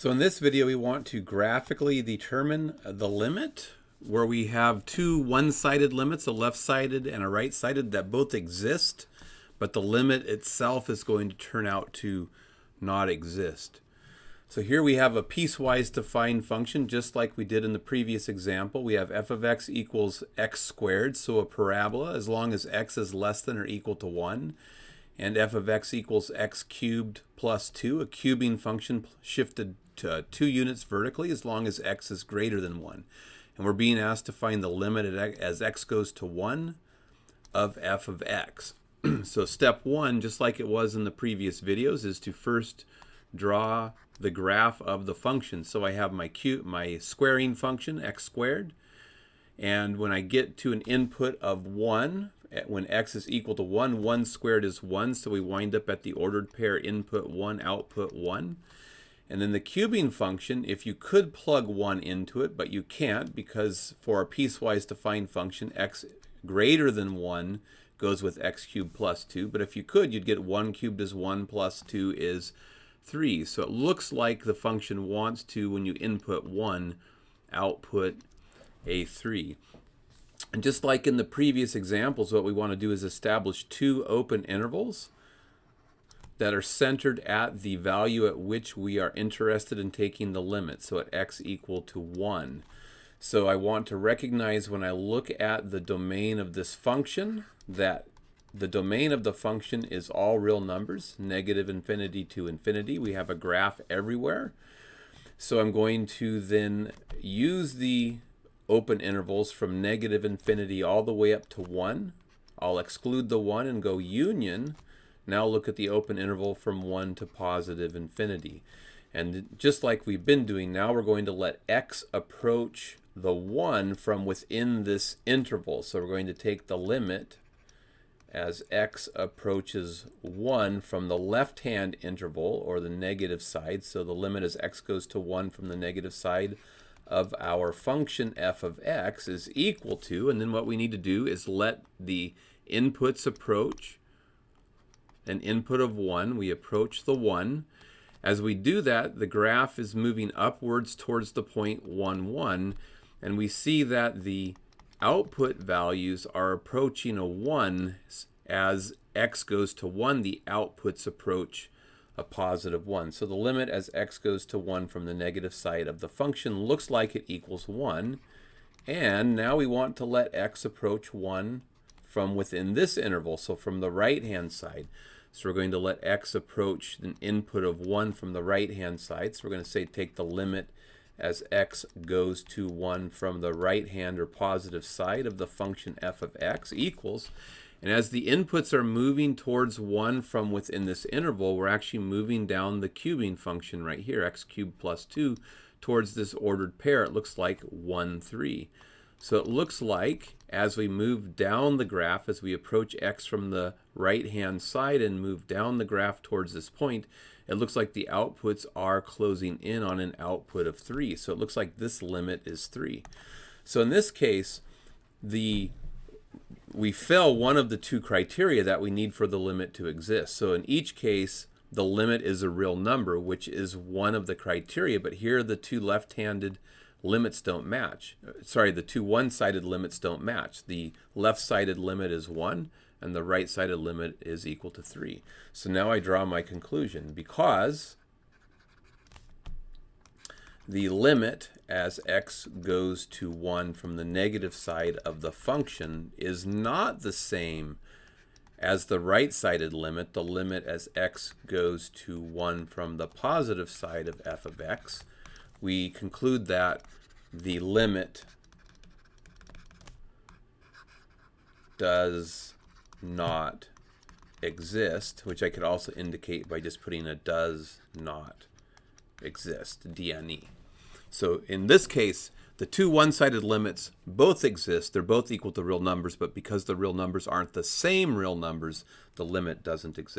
So in this video, we want to graphically determine the limit where we have two one-sided limits, a left-sided and a right-sided, that both exist, but the limit itself is going to turn out to not exist. So here we have a piecewise defined function, just like we did in the previous example. We have f of x equals x squared, so a parabola, as long as x is less than or equal to 1. And f of x equals x cubed plus 2, a cubing function shifted to 2 units vertically as long as x is greater than 1. And we're being asked to find the limit as x goes to 1 of f of x. So step 1, just like it was in the previous videos, is to first draw the graph of the function. So I have my squaring function, x squared. And when I get to an input of 1, when x is equal to 1, 1 squared is 1, so we wind up at the ordered pair input 1, output 1. And then the cubing function, if you could plug 1 into it, but you can't, because for a piecewise defined function, x greater than 1 goes with x cubed plus 2. But if you could, you'd get 1 cubed is 1 plus 2 is 3. So it looks like the function wants to, when you input 1, output a 3. And just like in the previous examples, what we want to do is establish two open intervals that are centered at the value at which we are interested in taking the limit, so at x equal to 1. So I want to recognize when I look at the domain of this function that the domain of the function is all real numbers, negative infinity to infinity. We have a graph everywhere. So I'm going to then use the open intervals from negative infinity all the way up to 1. I'll exclude the 1 and go union. Now look at the open interval from 1 to positive infinity. And just like we've been doing, now we're going to let x approach the 1 from within this interval. So we're going to take the limit as x approaches 1 from the left-hand interval, or the negative side. So the limit as x goes to 1 from the negative side of our function f of x is equal to, and then what we need to do is let the inputs approach an input of 1. We approach the 1. As we do that, the graph is moving upwards towards the point 1, 1, and we see that the output values are approaching a 1. As x goes to 1, the outputs approach a positive 1. So the limit as x goes to 1 from the negative side of the function looks like it equals 1. And now we want to let x approach 1 from within this interval, so from the right-hand side. So we're going to let x approach an input of 1 from the right-hand side. So we're going to say take the limit as x goes to 1 from the right-hand or positive side of the function f of x equals. And as the inputs are moving towards 1 from within this interval, we're actually moving down the cubing function right here, x cubed plus 2, towards this ordered pair. It looks like 1, 3. So it looks like as we move down the graph, as we approach x from the right-hand side and move down the graph towards this point, it looks like the outputs are closing in on an output of 3. So it looks like this limit is 3. So in this case, we fill one of the two criteria that we need for the limit to exist. So in each case, the limit is a real number, which is one of the criteria, but here the two left-handed limits don't match. Sorry, the two one-sided limits don't match. The left-sided limit is 1, and the right-sided limit is equal to 3. So now I draw my conclusion. Because the limit as x goes to 1 from the negative side of the function is not the same as the right-sided limit, the limit as x goes to 1 from the positive side of f of x, we conclude that the limit does not exist, which I could also indicate by just putting a does not exist, DNE. So in this case, the two one-sided limits both exist. They're both equal to real numbers, but because the real numbers aren't the same real numbers, the limit doesn't exist.